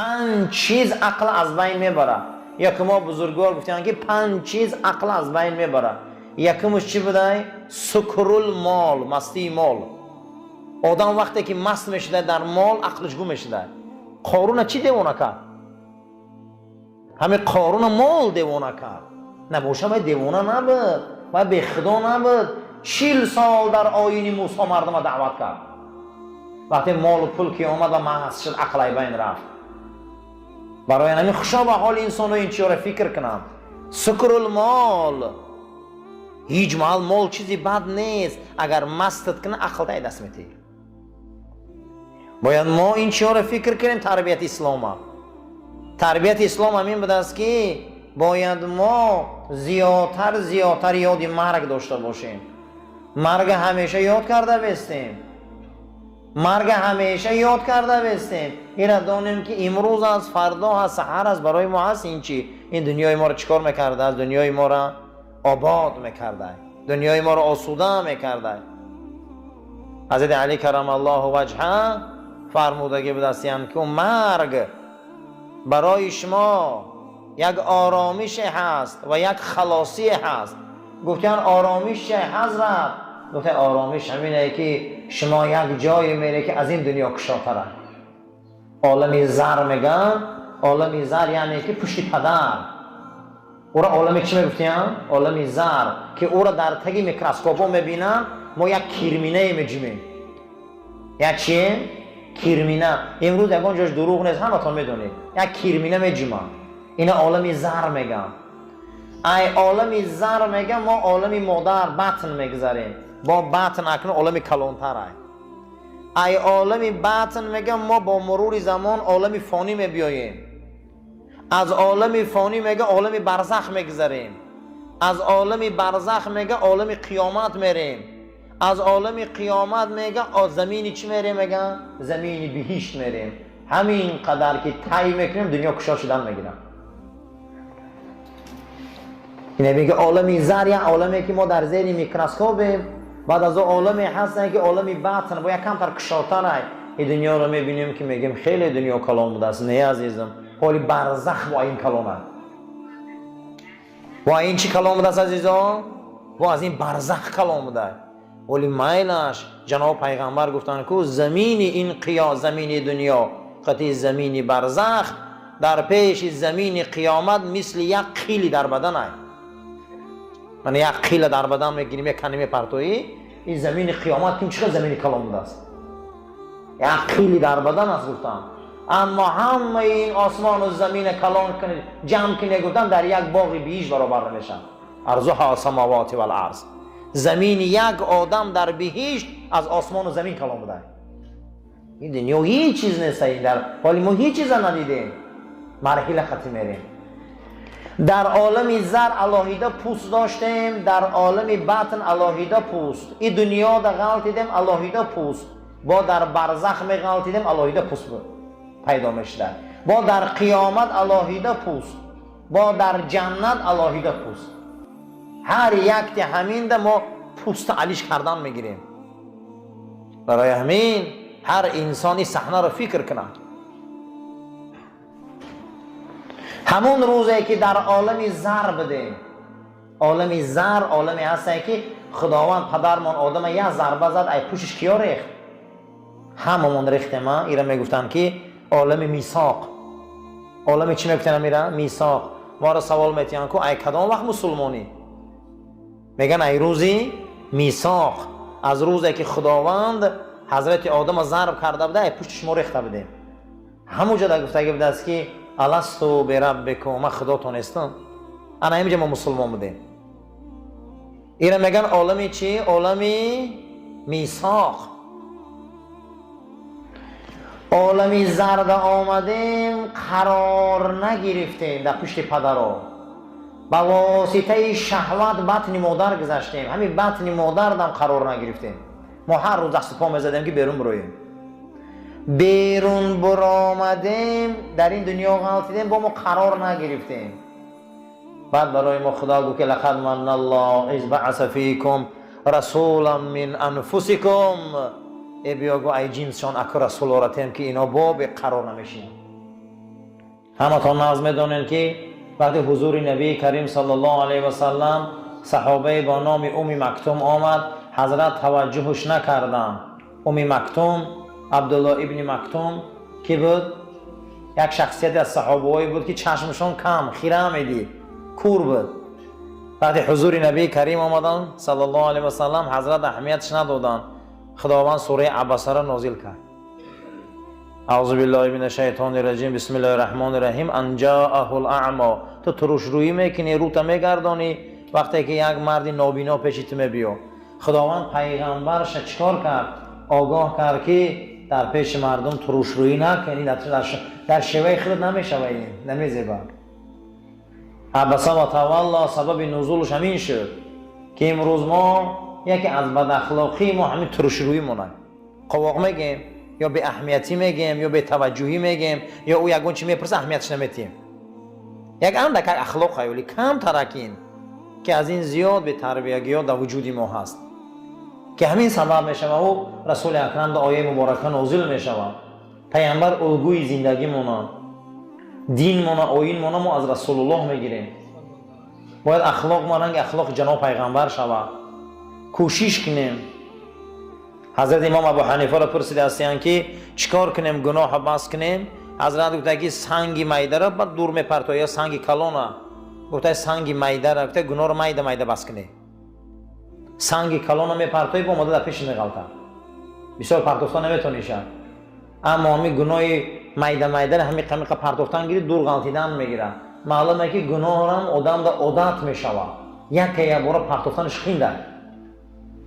5 چیز عقل از بین میبره. یک ما بزرگوار گفتن که 5 چیز عقل از بین میبره. یکمش چی بوده؟ سکرول مال، مستی مال. آدم وقتی که مست میشده در مال عقلش گم میشده. قارون چی دیوانه کرد؟ همه قارون مال دیوانه کرد. نباشه باید دیوانه نبود، باید به خدا نبود. 40 سال در آیین موسی مردم دعوت کرد. وقتی مال و پول که آمد و محض شد عقل بین رفت. برای همین خوشا به حال انسان این چیزا را فکر کنم. سکر المال، هیچ مال چیزی بد نیست. اگر مستت کنه عقل تای دست میتی. باید ما این چیزا را فکر کنیم. تربیت اسلام، تربیت اسلام همین بوده است که باید ما زیادتر یاد مرگ داشته باشیم. مرگ همیشه یاد کرده بستیم. مرگ همیشه یاد کرده بستیم. این را دانیم که امروز از فردا از سحر از برای ما هست. این چی؟ این دنیای ما را چیکار میکرده؟ از دنیای ما را آباد میکرده، دنیای ما را آسوده میکرده. حضرت علی کرم الله وجهه فرمودگی بود است که مرگ برای شما یک آرامش هست و یک خلاصی هست. گفتن آرامش چه حضرت؟ گفتن آرامش همینه که شما یک جای میره که از این دنیا کشاتره. عالم زر میگن. عالم زر یعنی که پشت پدر. او را عالم چی میگفتیم؟ عالم زر که او را در تگ میکروسکوپ میبینن. ما یک کیرمینه میجیمیم. یک چی؟ کیرمینه. امروز یکان جاش دروغ نیست، همه تا میدونید. یک کیرمینه میجیمن. اینا عالم زر میگن. ای عالم زر میگن ما عالم مادر بطن میگذاریم. با بطن اکنون عالم کلانتر ای عالم بطن میگن ما با مرور زمان عالم فانی میبیاییم. از عالم فانی میگه عالم برزخ میگذاریم. از عالم برزخ میگه عالم قیامت میریم. از عالم قیامت میگه زمینی چی میریم؟ میگه زمینی بهشت میریم. همین قدر که طی میکنیم دنیا کشا شدن میگیرم. اینه میگه عالم زر یا عالمی که ما در زیر میکروسکوپیم. بعد از عالمی هستن که عالم باطن با یک کمتر کشاتر این دنیا رو میبینیم که میگیم خیلی دنیا کلام بوده است. نه عزیزم، حالی برزخ با این کلامه. با این چی کلام بوده است عزیزان؟ با از این برزخ کلام بوده. ولی میلش جناب پیغمبر گفتن که زمین این زمین دنیا قطعی زمین برزخ در پیش زمین قیامت مثل یک قیلی در بدن است. من یک قیل در بدن میگیریم یک کنیم پرتویی. این زمین قیامت که چقدر زمین کلام بوده است. یک قیلی در بدن است گفتن. اما همه این آسمان و زمین کلام کنید جمع کنید گفتن در یک باغ بهشت برابر نمیشن. ارضها السماوات والارض. زمین یک آدم در بهشت از آسمان و زمین کلام بوده. این دنیا هیچ چیز نیست. این در حالی ما هیچ چیز ندیدیم. مرحله ختم میریم. در عالم زر الهیده پوست داشتیم. در عالم باطن الهیده پوست. این دنیا در غلطیدیم الهیده پوست. با در برزخ میغلطیدیم الهیده پوست پیدا میشده. با در قیامت الهیده پوست. با در جنت الهیده پوست. هر یک همین ده ما پوست علیش کردن میگیریم. برای همین هر انسانی صحنه رو فکر کنه. همون روزی که در عالم زر بدیم. عالم زر عالمی هسته که خداوند پدرمان آدم یک ضربه زد ای پوشش کیا ریخت؟ هممون ریخت. ما ایران میگفتن که عالم میثاق. عالم چی میگفتن میرن؟ میثاق. ما را سوال میتیان که ای کدام وقت مسلمانی؟ میگن ای روزی میثاق. از روزی که خداوند حضرت آدم ضرب کرده بوده ای پوشش ما ریخته بودیم. همونجا در گفته بوده است که الستو بربکم، من خداتون هستم. انا اینجا ما مسلمان بودیم. اینا میگن عالمی چی؟ عالمی میثاق. عالمی زرد آمدیم قرار نگرفتیم در پشت پدرها. با واسطه شهوت بطن مادر گذشتیم. همین بطن مادر هم قرار نگرفتیم. ما هر روز دست پا میزدیم که بیرون برویم. بیرون برآمدیم در این دنیا غلطیدیم با ما قرار نگرفتیم. بعد برای ما خدا گفت که لقد من الله اذ بعث فیکم رسولا من انفسکم. ای بیا گو ای جنسشان اک رسول آورتیم که اینا باب قرار نمیشین. همتون نظم میدونین که وقتی حضور نبی کریم صلی الله علیه و سلم صحابه با نام مکتوم آمد، حضرت توجهش نکردن. مکتوم عبدالله ابن مکتوم کی بود؟ یک شخصیت از صحابه بود که چشمشون کم خیره میدید، کور بود. وقتی حضور نبی کریم آمدن صلی الله علیه و سلم، حضرت اهمیتش ندادن. خداوند سوره عبسه را نازل کرد. اعوذ بالله من الشیطان الرجیم، بسم الله الرحمن الرحیم. ان جاءه الاعمی، تو ترش رویی میکنی، روت میگردانی وقتی که یک مرد نابینا پیشت میبیاد. خداوند پیغمبرش چیکار کرد؟ آگاه کرد که در پیش مردم ترش رویی نکنی، در شیوه خود نمیشوید، نمیزیبا. عبسه و تولا سبب نزولش همین شد که امروز ما یکی از بد اخلاقی ما همین ترش رویی مونن. قواق میگیم یا به اهمیتی میگیم یا به توجهی میگیم یا او یگون چی میپرسه اهمیتش نمیتیم. یک اندک اخلاق ولی کم ترکین که از این زیاد به تربیتی ها در وجود ما هست که همین سبب میشوه و رسول اکرم در آیه مبارکه نازل میشوه. پیامبر الگوی زندگی مونه، دین مونه، آیین مونه، ما از رسول الله میگیریم. باید اخلاق ما رنگ اخلاق جناب پیغمبر شوه. کوشش کنیم. حضرت امام ابو حنیفه را پرسیده هستن که چیکار کنیم گناه بس کنیم؟ حضرت گفته که سنگ میده را بعد دور میپرتو یا سنگ کلونه. گفته سنگ میده را گفته گناه را میده بس کنی. سنگ کلونه میپرتوی با مدت پیش میغلطه. بسیار پرتوفتن نمیتونیشه. اما همین گناه میده همین قمیقه پرتوفتن گیری دور غلطیدن میگیره. معلومه که گناه را آدم در عادت میشوه. یک بار پرتوفتنش خینده.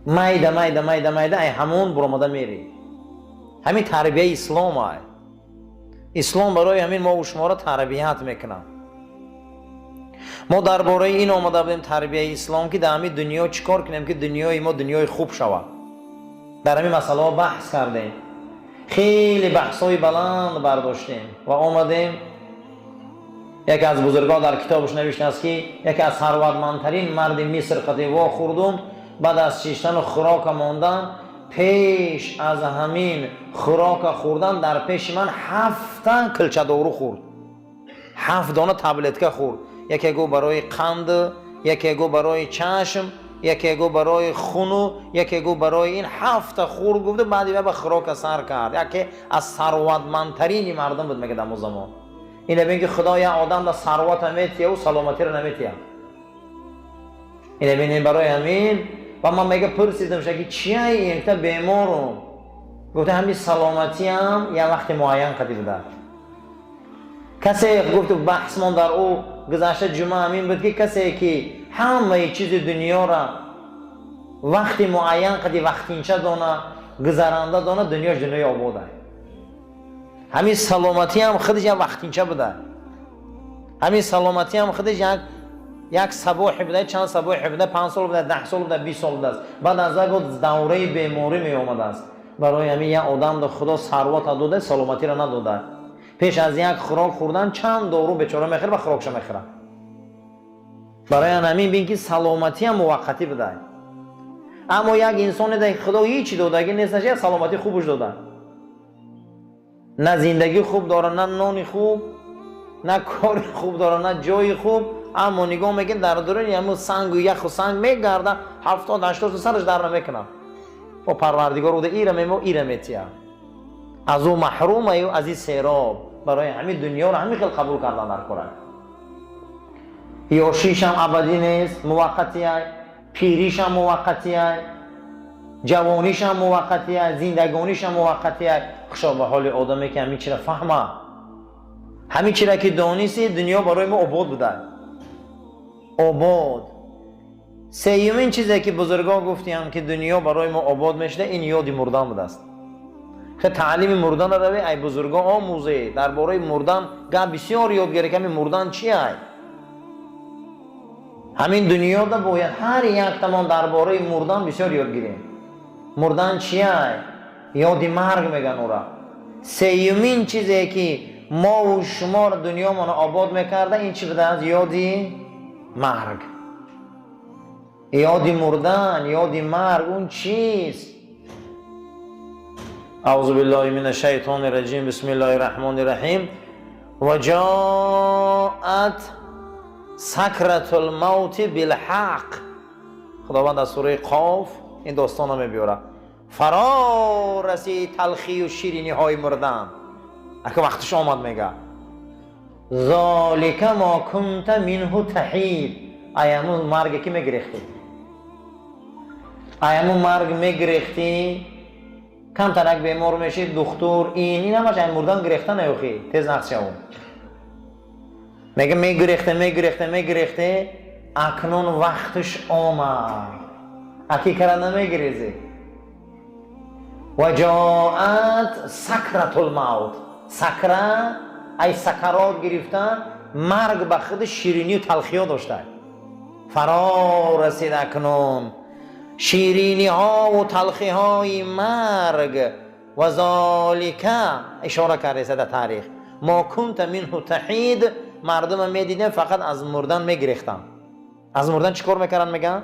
میده ای همون برآمده میری. همین تربیه اسلام های. اسلام برای همین ما و شما را تربیت میکنه. ما درباره این آمده بودیم تربیه اسلام که در همین دنیا چیکار کنیم که دنیای ما دنیای خوب شود. در همین مسئله بحث کردیم. خیلی بحثای بلند برداشتیم و آمدیم یکی از بزرگان در کتابش نوشته است که یکی از ثروتمندترین مرد مصر قطیوا خوردم، بعد از چیشتن خوراک ماندن، پیش از همین خوراک خوردن در پیش من 7 کلچه دارو خورد. 7 دانه تابلتکه خورد. یکی گو برای قند، یکی گو برای چشم، یکی گو برای خونو، یکی گو برای این 7 خورد. گفته بعدی به خوراک سر کرد. یکی از ثروتمندترین مردم بود میگه در زمان. اینه ببین که خدا یا آدم در ثروت میتیه و سلامتی رو نمیتیه. اینه ببین برای همین و من میگه پرسیدم که چیه این که بیمارم؟ گفته همین سلامتی هم یه وقت معین قدی بوده. کسی گفت بحث من در او گذشته جمعه همین بود که کسی که همه چیز دنیا را وقت معین قدی وقتینچه دانه گذرانده دانه دنیاش دنیای آباده. همین سلامتی هم خودش یک وقتینچه بوده. همین سلامتی هم خودش یک صباح بوده، چند صباح بوده، 5 سال بوده، 10 سال بوده، 20 سال بوده است. بعد از اون دوره بیماری می آمده است. برای همین یک آدم در خدا ثروت داده، سلامتی را نداده. پیش از یک خوراک خوردن چند دارو بیچاره میخوره و خوراکش میخوره. برای همین ببین که سلامتی هم موقتی بوده. اما یک انسان در خدا هیچی دادگی نیستش، یک سلامتی خوبش داده. نه زندگی خوب داره، نه نان خوب، نه کار خوب داره، نه جای خوب. اما نگاه میکنه در دوران همون سنگ و یخ و سنگ میگرده، 70-80 سرش در نمیکنه. و پروردگار بوده ایره میتیه. از او محرومه و از این سیراب. برای همین دنیا رو همین خیلی قبول کردن در قرآن. یاشیش هم ابدی نیست، موقتیه. پیریش هم موقتیه. جوانیش هم موقتیه. زندگانیش هم موقتیه. خوشا به حال آدمی که همین چیره فهمه. همین چیره که دانیستی دنیا برای ما آباد بوده. آباد. سیومین چیزی که بزرگان گفتیم که دنیا برای ما آباد میشه این یاد مردن بوده است. که تعلیم مردن را روی ای بزرگان آموزه. درباره مردن گپ بسیار یادگیری که همین مردن چیه؟ همین دنیا دا باید هر یک تمام درباره مردن بسیار یادگیریم. مردن چیه؟ یاد مرگ میگن او را. سیومین چیزی که ما و شما را دنیا ما آباد میکرده این چی بوده است؟ یادی مرگ. یادی مردن، یادی مرگ اون چیست؟ اعوذ بالله من الشیطان الرجیم، بسم الله الرحمن الرحیم. و جاءت سکرة الموت بالحق. خداوند از سوره قاف این داستان رو میبیاره. فرا رسید تلخی و شیرینی های مردن. اگه وقتش آمد میگه ذالک ما کنت منه تحید. ایامون مرگ که میگریختی، ایامون مرگ میگریختی. کم ترک بیمار میشید دکتر این همش این مردن گریختن نیوخی تیز نقصی اون میگه میگریخته اکنون وقتش آمد. اکی کرد نمیگریزی. و جاءت سکرة الموت. سکره ای سکرات گرفتن، مرگ به خود شیرینی و تلخی ها داشته. فرا رسید اکنون شیرینی ها و تلخی های مرگ. و ذالک اشاره کرده در تاریخ ما کنت منه تحید. مردم میدیدن فقط از مردن میگریختن. از مردن چیکار میکردن؟ میگن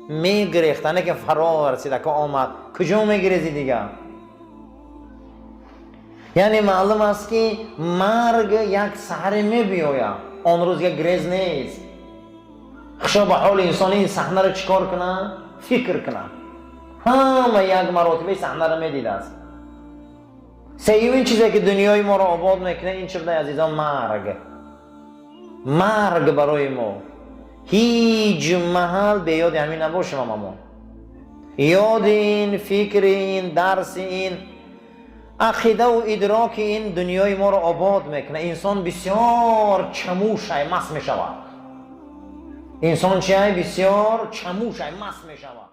میگریختن که فرا رسید که آمد. کجا میگریزی دیگه؟ یعنی معلوم است که مرگ یک سحر میبیاید، آن روز یک گریز نیست. خشا به حال انسان این صحنه رو چیکار کنه؟ فکر کنه. همه یک مراتبه صحنه رو میدیده است. سیومین چیزی که دنیای ما رو آباد میکنه این چه بوده عزیزان؟ مرگ برای ما. هیچ محل به یاد همین نباشیم. ما یاد این، فکر این، درس این، عقیده و ادراک این دنیای ما رو آباد میکنه. انسان بسیار چموشه، مست میشود. انسان چیه؟ بسیار چموشه، مست میشود.